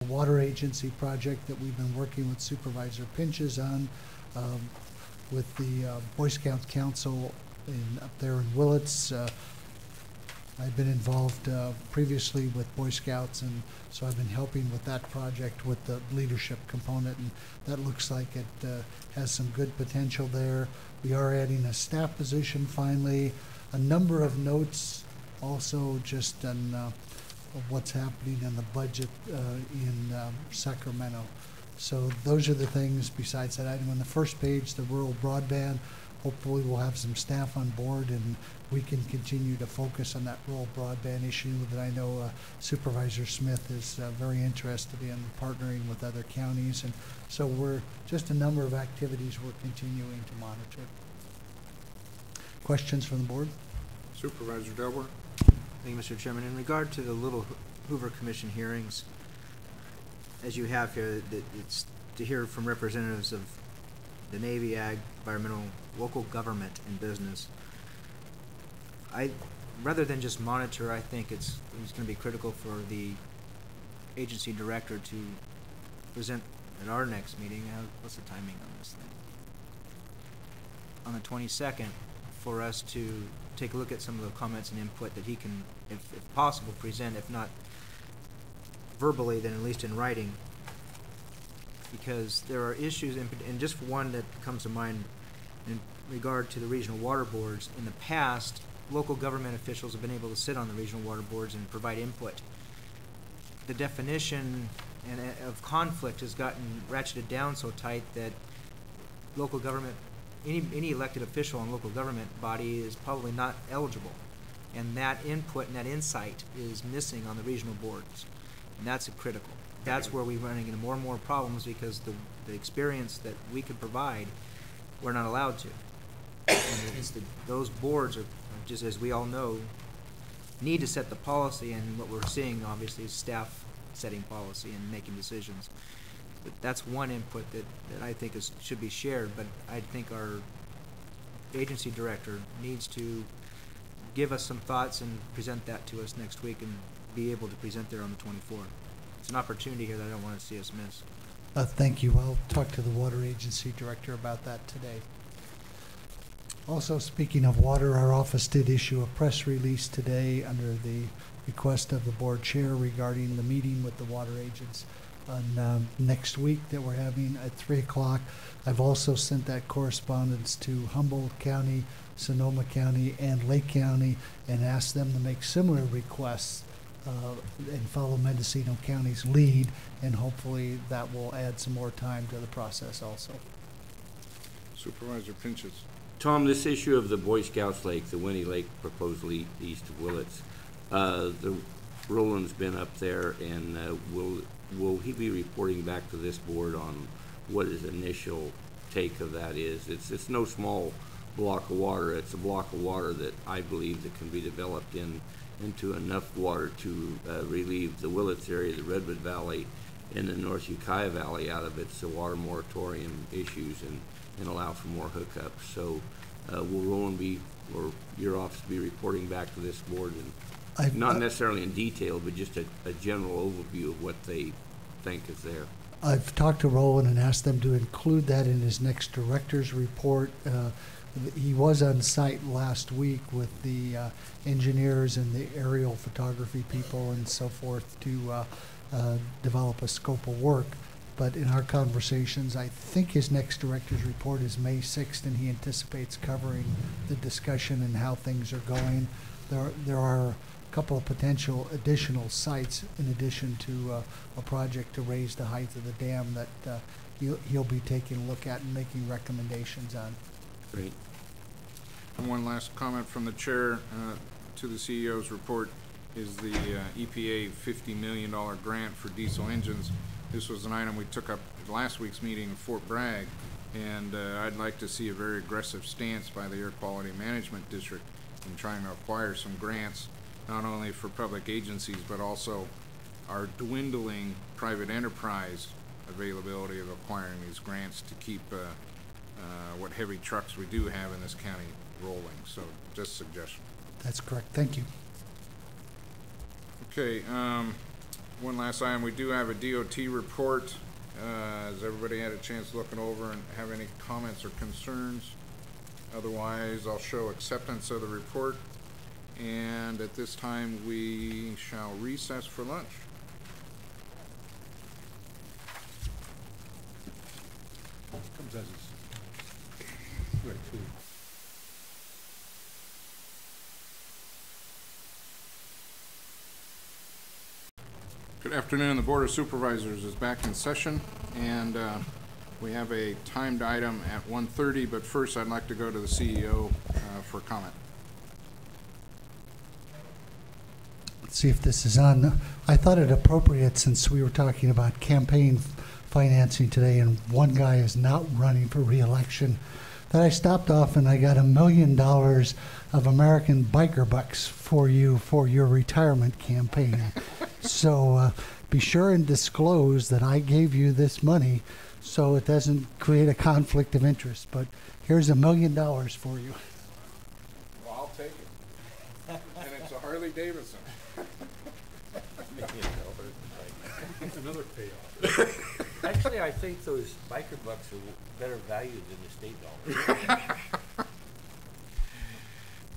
water agency project that we've been working with Supervisor Pinches on, with the Boy Scout Council up there in Willits. I've been involved previously with Boy Scouts, and so I've been helping with that project with the leadership component, and that looks like it has some good potential there. We are adding a staff position finally, a number of notes also just on what's happening in the budget in Sacramento. So those are the things besides that item. On the first page, the rural broadband, hopefully we'll have some staff on board and we can continue to focus on that rural broadband issue that I know Supervisor Smith is very interested in partnering with other counties. And so we're just a number of activities we're continuing to monitor. Questions from the board? Supervisor Delbert. Thank you, Mr. Chairman. In regard to the Little Hoover Commission hearings, as you have here, it's to hear from representatives of the Navy, Ag, environmental, local government, and business. Rather than just monitor, I think it's going to be critical for the agency director to present at our next meeting. What's the timing on this thing? On the 22nd, for us to take a look at some of the comments and input that he can, if possible, present, if not verbally, then at least in writing, because there are issues, and just one that comes to mind in regard to the regional water boards. In the past, local government officials have been able to sit on the regional water boards and provide input. The definition of conflict has gotten ratcheted down so tight that local government, any elected official in local government body is probably not eligible. And that input and that insight is missing on the regional boards. And that's critical. That's where we're running into more and more problems, because the experience that we could provide, we're not allowed to. And those boards are, just as we all know, need to set the policy, and what we're seeing obviously is staff setting policy and making decisions. But that's one input that I think should be shared, but I think our agency director needs to give us some thoughts and present that to us next week and be able to present there on the 24th. It's an opportunity here that I don't want to see us miss. Thank you. I'll talk to the water agency director about that today. Also, speaking of water, our office did issue a press release today under the request of the board chair regarding the meeting with the water agents on next week that we're having at 3 o'clock. I've also sent that correspondence to Humboldt County, Sonoma County, and Lake County, and asked them to make similar requests and follow Mendocino County's lead, and hopefully that will add some more time to the process also. Supervisor Pinches. Tom, this issue of the Boy Scouts Lake, the Winnie Lake proposed lead east of Willits, the Roland's been up there, and will he be reporting back to this board on what his initial take of that is? It's no small block of water. It's a block of water that I believe that can be developed into enough water to relieve the Willits area, the Redwood Valley, and the North Ukiah Valley out of its water moratorium issues, and allow for more hookups. So will Roland be, or your office be reporting back to this board, and not necessarily in detail, but just a general overview of what they think is there? I've talked to Roland and asked them to include that in his next director's report. He was on site last week with the engineers and the aerial photography people and so forth to develop a scope of work. But in our conversations, I think his next director's report is May 6th, and he anticipates covering the discussion and how things are going. There are a couple of potential additional sites in addition to a project to raise the height of the dam that he'll be taking a look at and making recommendations on. Great. And one last comment from the chair to the CEO's report is the EPA $50 million grant for diesel engines. This was an item we took up at last week's meeting in Fort Bragg, and I'd like to see a very aggressive stance by the Air Quality Management District in trying to acquire some grants, not only for public agencies, but also our dwindling private enterprise availability of acquiring these grants to keep what heavy trucks we do have in this county rolling. So just a suggestion. That's correct. Thank you. Okay. One last item, we do have a DOT report. Has everybody had a chance looking over and have any comments or concerns? Otherwise, I'll show acceptance of the report. And at this time, we shall recess for lunch. Comes as is. Right, too. Good afternoon. The Board of Supervisors is back in session, and we have a timed item at 1:30, but first I'd like to go to the CEO for comment. Let's see if this is on. I thought it appropriate, since we were talking about campaign financing today and one guy is not running for re-election, that I stopped off and I got $1 million of American biker bucks for you for your retirement campaign. So be sure and disclose that I gave you this money so it doesn't create a conflict of interest. But here's $1 million for you. Well, I'll take it. And it's a Harley Davidson. Another payoff. Actually, I think those biker bucks are better valued than the state dollar.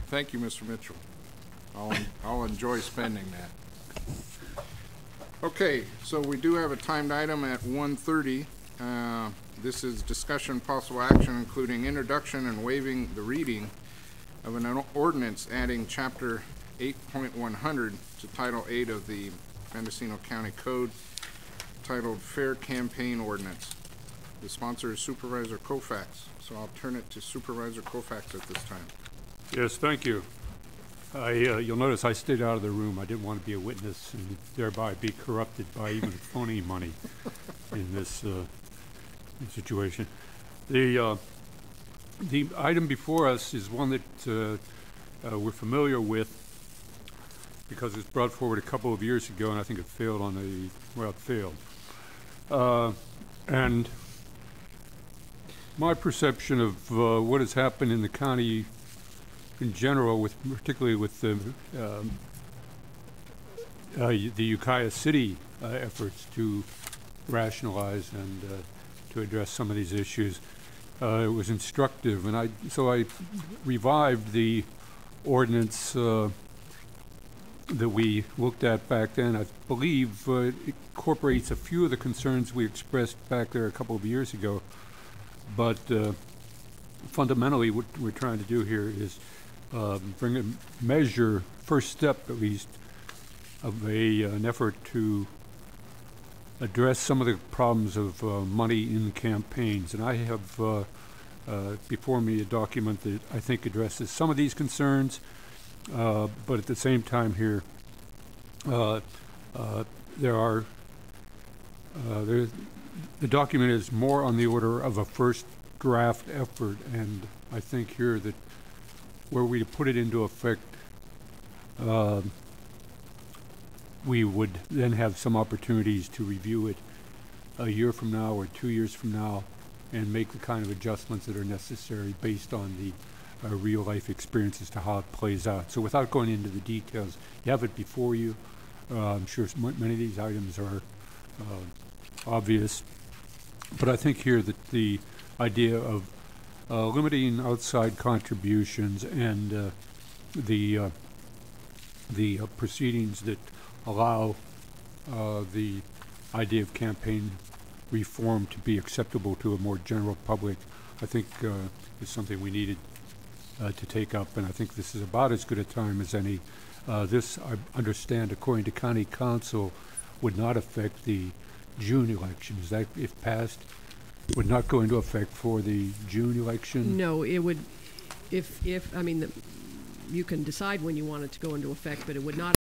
Thank you, Mr. Mitchell. I'll enjoy spending that. Okay, so we do have a timed item at 1:30. This is discussion possible action, including introduction and waiving the reading of an ordinance adding Chapter 8.100 to Title 8 of the Mendocino County Code, titled Fair Campaign Ordinance. The sponsor is Supervisor Koufax, so I'll turn it to Supervisor Koufax at this time. Yes, thank you. You'll notice I stayed out of the room. I didn't want to be a witness and thereby be corrupted by even phony money in this situation. The item before us is one that we're familiar with because it was brought forward a couple of years ago, and I think it failed on it failed. And my perception of what has happened in the county in general, particularly with the Ukiah City efforts to rationalize and to address some of these issues, it was instructive, and so I revived the ordinance that we looked at back then. I believe it incorporates a few of the concerns we expressed back there a couple of years ago, but fundamentally what we're trying to do here is bring a measure, first step at least, of an effort to address some of the problems of money in campaigns. And I have before me a document that I think addresses some of these concerns, but at the same time here, the document is more on the order of a first draft effort, and I think here that were we to put it into effect, we would then have some opportunities to review it a year from now or 2 years from now and make the kind of adjustments that are necessary based on the real life experience as to how it plays out. So without going into the details, you have it before you. I'm sure many of these items are obvious, but I think here that the idea of limiting outside contributions and the proceedings that allow the idea of campaign reform to be acceptable to a more general public, I think is something we needed to take up, and I think this is about as good a time as any. This, I understand, according to County Council, would not affect the June elections. That, if passed, would not go into effect for the June election? No, it would, I mean, you can decide when you want it to go into effect, but it would not